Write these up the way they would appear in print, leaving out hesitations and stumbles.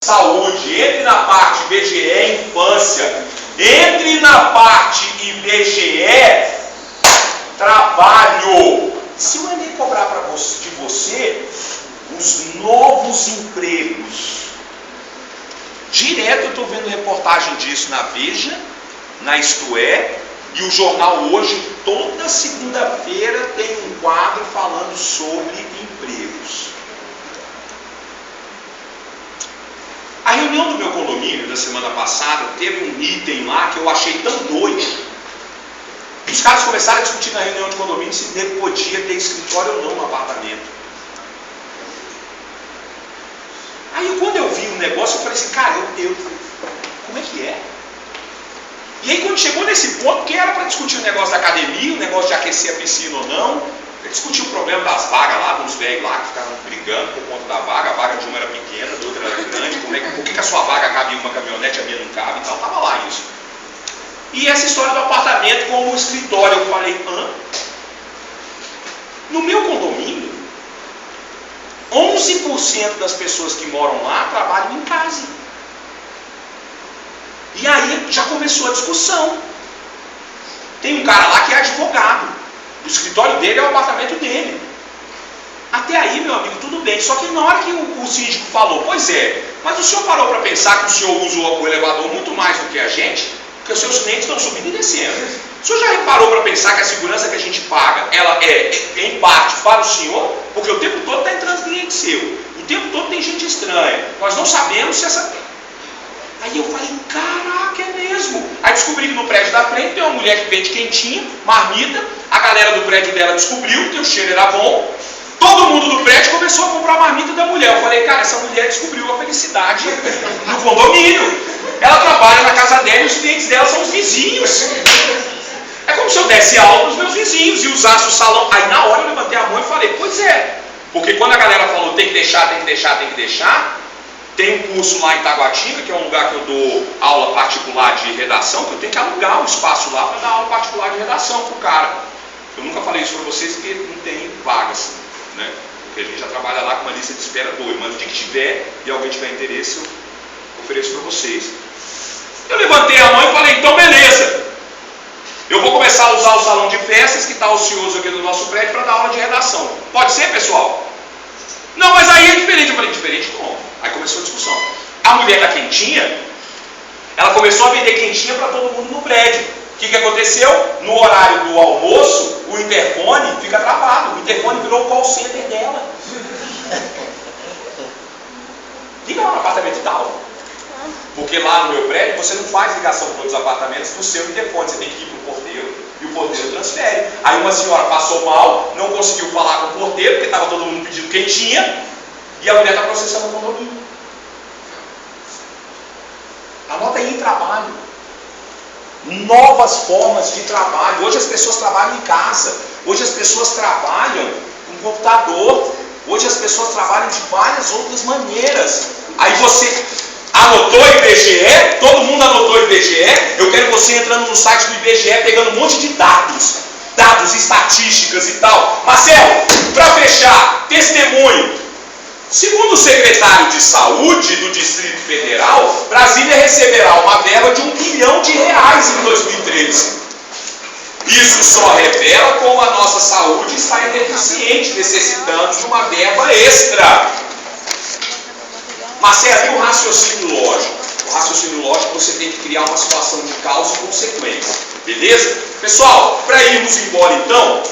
saúde, entre na parte IBGE infância, entre na parte IBGE trabalho. Se o Enem cobrar de você os novos empregos, direto eu estou vendo reportagem disso na Veja, na Isto É, e o jornal Hoje, toda segunda-feira tem um quadro falando sobre empregos. A reunião do meu condomínio da semana passada teve um item lá que eu achei tão doido. Os caras começaram a discutir na reunião de condomínio se ele podia ter escritório ou não no apartamento. Aí quando eu vi o negócio, eu falei assim, cara, como é que é? E aí quando chegou nesse ponto, que era para discutir o negócio da academia, o negócio de aquecer a piscina ou não, discutir o problema das vagas lá, dos velhos lá que ficavam brigando por conta da vaga, a vaga de uma era pequena, da outra era grande, por que a sua vaga cabe em uma caminhonete, a minha não cabe e tal, tava lá isso. E essa história do apartamento como escritório, eu falei, hã? No meu condomínio, 11% das pessoas que moram lá trabalham em casa. E aí já começou a discussão. Tem um cara lá que é advogado. O escritório dele é o apartamento dele. Até aí, meu amigo, tudo bem. Só que na hora que o síndico falou, pois é, mas o senhor parou para pensar que o senhor usou o elevador muito mais do que a gente? Porque os seus clientes estão subindo e descendo. O senhor já parou para pensar que a segurança que a gente paga, ela é em parte para o senhor? Porque o tempo todo está entrando cliente seu. O tempo todo tem gente estranha. Nós não sabemos se essa... Aí eu falei, caraca, é mesmo. Aí descobri que no prédio da frente tem uma mulher que vende quentinha, marmita. A galera do prédio dela descobriu que o cheiro era bom. Todo mundo do prédio começou a comprar a marmita da mulher. Eu falei, cara, essa mulher descobriu a felicidade no condomínio. Ela trabalha na casa dela e os clientes dela são os vizinhos. É como se eu desse aula para os meus vizinhos e usasse o salão. Aí na hora eu levantei a mão e falei, pois é. Porque quando a galera falou tem que deixar, tem que deixar, tem que deixar, tem um curso lá em Taguatinga, que é um lugar que eu dou aula particular de redação, que eu tenho que alugar um espaço lá para dar aula particular de redação para o cara. Eu nunca falei isso para vocês porque não tem vagas, né? Porque a gente já trabalha lá com uma lista de espera doida, mas o dia que tiver e alguém tiver interesse, eu ofereço para vocês. Eu levantei a mão e falei, então beleza. Eu vou começar a usar o salão de festas que está ocioso aqui do nosso prédio para dar aula de redação. Pode ser, pessoal? Não, mas aí é diferente. Eu falei, diferente como? Aí começou a discussão. A mulher da quentinha, ela começou a vender quentinha para todo mundo no prédio. O que aconteceu? No horário do almoço, o interfone fica travado. O interfone virou o call center dela. Liga lá no apartamento tal. Porque lá no meu prédio você não faz ligação para todos os apartamentos do seu interfone. Você tem que ir para o porteiro e o porteiro transfere. Aí uma senhora passou mal, não conseguiu falar com o porteiro, porque estava todo mundo pedindo quentinha, e a mulher está processando o condomínio. Anota aí, trabalho. Novas formas de trabalho. Hoje as pessoas trabalham em casa. Hoje as pessoas trabalham com computador. Hoje as pessoas trabalham de várias outras maneiras. Aí você anotou o IBGE? Todo mundo anotou o IBGE? Eu quero você entrando no site do IBGE, pegando um monte de dados, estatísticas e tal. Marcelo, para fechar, testemunho. Segundo o secretário de Saúde do Distrito Federal, Brasília receberá uma verba de R$1 bilhão em 2013. Isso só revela como a nossa saúde está ineficiente, necessitando de uma verba extra. Marcelo, e o raciocínio lógico? O raciocínio lógico você tem que criar uma situação de causa e consequência. Beleza? Pessoal, para irmos embora então,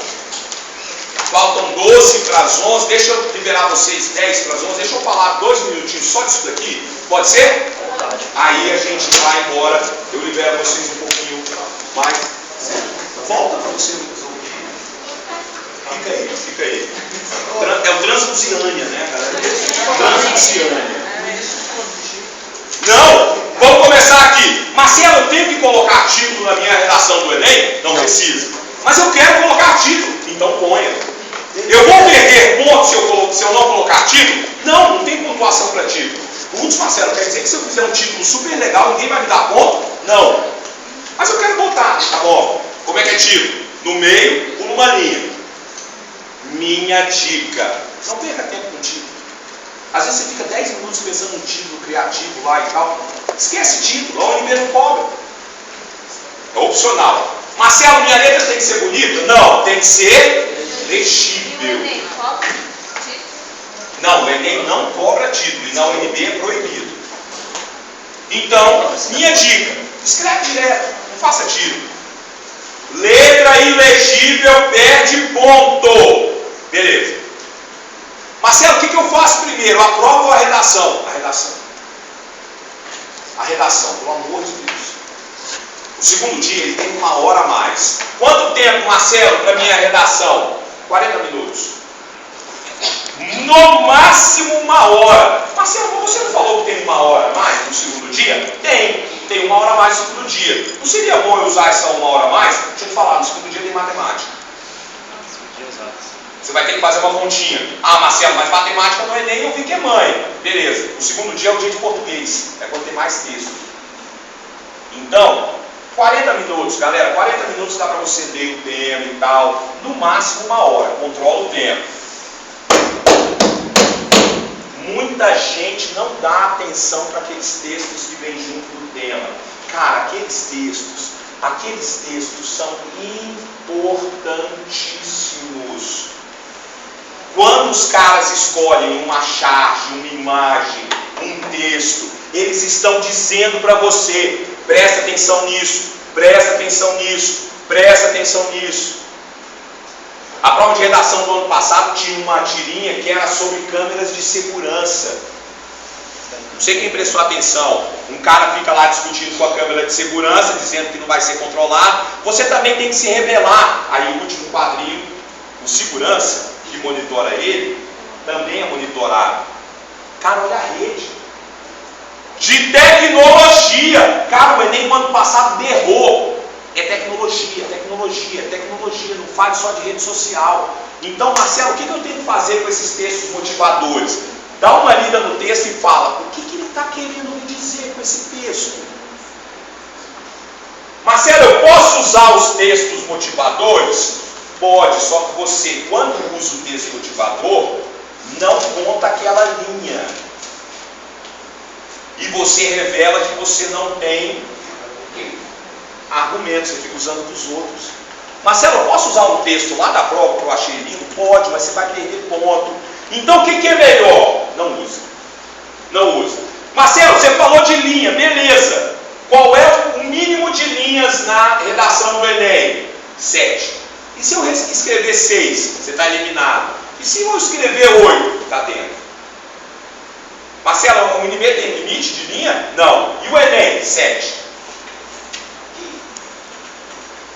faltam 12 para as 11, deixa eu liberar vocês 10 para as 11, deixa eu falar 2 minutinhos só disso daqui, pode ser? Aí a gente vai embora, eu libero vocês um pouquinho mais. Volta para você ouvir. Fica aí. É o Transluciânia, né, galera? Transluciânia. Não, vamos começar aqui. Marcelo, eu tenho que colocar título na minha redação do Enem? Não precisa. Mas eu quero colocar título, então ponha. Eu vou perder pontos se eu não colocar título? Não tem pontuação para título. Putz, Marcelo, quer dizer que se eu fizer um título super legal, ninguém vai me dar ponto? Não. Mas eu quero botar, tá bom? Como é que é título? No meio, por uma linha. Minha dica. Não perca tempo com título. Às vezes você fica 10 minutos pensando no título. criativo lá e tal. Esquece título, a UNB não cobra. É opcional. Marcelo, minha letra tem que ser bonita? Não, tem que ser legível. Não, o Enem não cobra título e na UNB é proibido. Então, minha dica, escreve direto, não faça título. Letra ilegível perde ponto. Beleza. Marcelo, o que eu faço primeiro? A prova ou a redação? A redação. A redação, pelo amor de Deus. O segundo dia ele tem 1 hora a mais. Quanto tempo, Marcelo, para minha redação? 40 minutos. No máximo 1 hora. Marcelo, você não falou que tem 1 hora a mais no segundo dia? Tem 1 hora a mais no segundo dia. Não seria bom eu usar essa 1 hora a mais? Deixa eu te falar, no segundo dia tem matemática. Você vai ter que fazer uma continha. Ah, Marcelo, mas matemática no Enem eu vi que é mãe. Beleza. O segundo dia é o dia de português. É quando tem mais texto. Então, 40 minutos, galera. 40 minutos dá para você ler o tema e tal. No máximo 1 hora. Controla o tempo. Muita gente não dá atenção para aqueles textos que vêm junto do tema. Cara, aqueles textos são importantíssimos. Quando os caras escolhem uma charge, uma imagem, um texto, eles estão dizendo para você, presta atenção nisso, presta atenção nisso, presta atenção nisso. A prova de redação do ano passado tinha uma tirinha que era sobre câmeras de segurança. Não sei quem prestou atenção. Um cara fica lá discutindo com a câmera de segurança, dizendo que não vai ser controlado. Você também tem que se rebelar. Aí o último quadrinho, o segurança que monitora ele, também é monitorado. Cara, olha a rede. De tecnologia. Cara, o Enem no ano passado derrou. É tecnologia, tecnologia, tecnologia. Não fale só de rede social. Então, Marcelo, o que eu tenho que fazer com esses textos motivadores? Dá uma lida no texto e fala, o que ele está querendo me dizer com esse texto? Marcelo, eu posso usar os textos motivadores? Pode, só que você, quando usa o texto motivador, não conta aquela linha. E você revela que você não tem argumentos, você fica usando dos outros. Marcelo, eu posso usar um texto lá da prova que eu achei lindo? Pode, mas você vai perder ponto. Então o que é melhor? Não usa. Não usa. Marcelo, você falou de linha, beleza. Qual é o mínimo de linhas na redação do Enem? 7. E se eu escrever 6? Você está eliminado. E se eu escrever 8? Está dentro. Marcelo, o UNB tem limite de linha? Não. E o Enem? 7.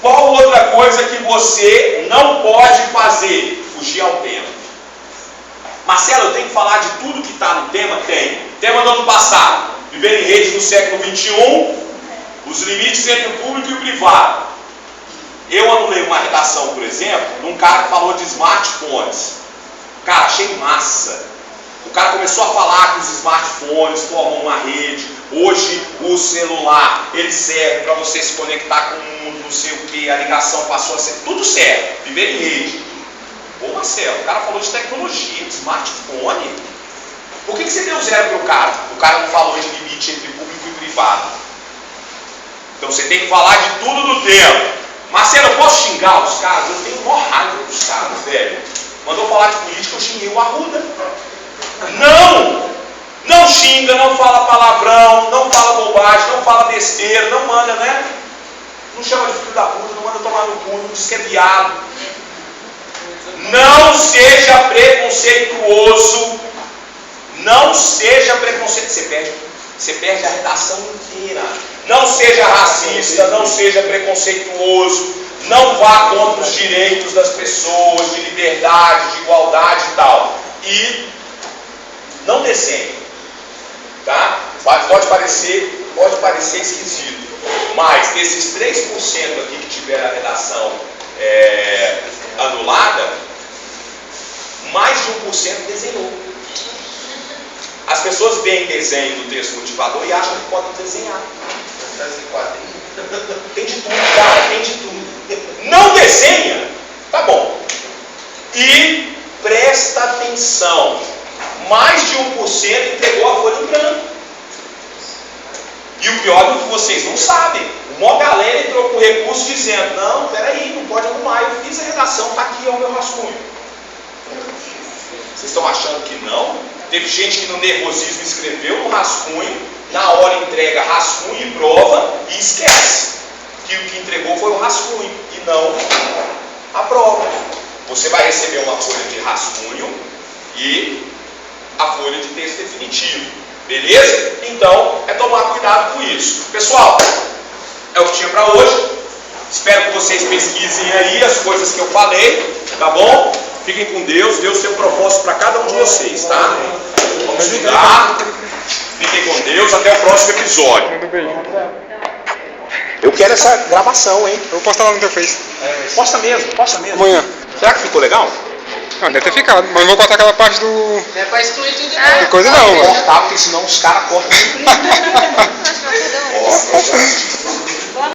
Qual outra coisa que você não pode fazer? Fugir ao tema. Marcelo, eu tenho que falar de tudo que está no tema? Tem. Tema do ano passado. Viver em redes no século XXI. Os limites entre o público e o privado. Eu anulei uma redação, por exemplo, de um cara que falou de smartphones. Cara, achei massa. O cara começou a falar que os smartphones formam uma rede. Hoje o celular, ele serve para você se conectar com o mundo, não sei o que, a ligação passou a ser, tudo serve, viver em rede. Ô Marcelo, o cara falou de tecnologia, de smartphone. Por que você deu 0 para o cara? O cara não falou de limite entre público e privado. Então você tem que falar de tudo do tema. Marcelo, eu posso xingar os caras? Eu tenho maior raiva dos caras, velho. Mandou falar de política, eu xinguei o Arruda. Não xinga, não fala palavrão, não fala bobagem, não fala besteira, não manda, né? Não chama de filho da puta, não manda tomar no cu, não diz que é viado. Não seja preconceituoso. Não seja preconceituoso. Você perde a redação inteira. Não seja racista, não seja preconceituoso. Não vá contra os direitos das pessoas, de liberdade, de igualdade e tal. E não desenhe, tá? Pode parecer esquisito, mas desses 3% aqui que tiver a redação anulada, mais de 1% desenhou. As pessoas veem desenho do texto motivador e acham que podem desenhar. Tem de tudo, cara, tem de tudo. Não desenha, tá bom. E presta atenção. Mais de 1% entregou a folha em branco. pior do que vocês não sabem. Uma galera entrou com recurso dizendo, não, peraí, não pode arrumar, eu fiz a redação, tá aqui, é o meu rascunho. Vocês estão achando que não? Teve gente que no nervosismo escreveu no rascunho, na hora entrega rascunho e prova e esquece que o que entregou foi o rascunho e não a prova. Você vai receber uma folha de rascunho e a folha de texto definitivo. Beleza? Então, é tomar cuidado com isso. Pessoal, é o que tinha para hoje. Espero que vocês pesquisem aí as coisas que eu falei, tá bom? Fiquem com Deus. Deus tem um propósito para cada um de vocês, tá? Vamos estudar. Fiquem com Deus. Até o próximo episódio. Eu quero essa gravação, hein? Eu vou postar lá no teu Face. Posta mesmo, posta mesmo. Amanhã. Será que ficou legal? Não, deve ter ficado, mas não vou cortar aquela parte do... Não é pra excluir tudo Que coisa não, mano. Cortar, porque senão os caras cortam. Ó,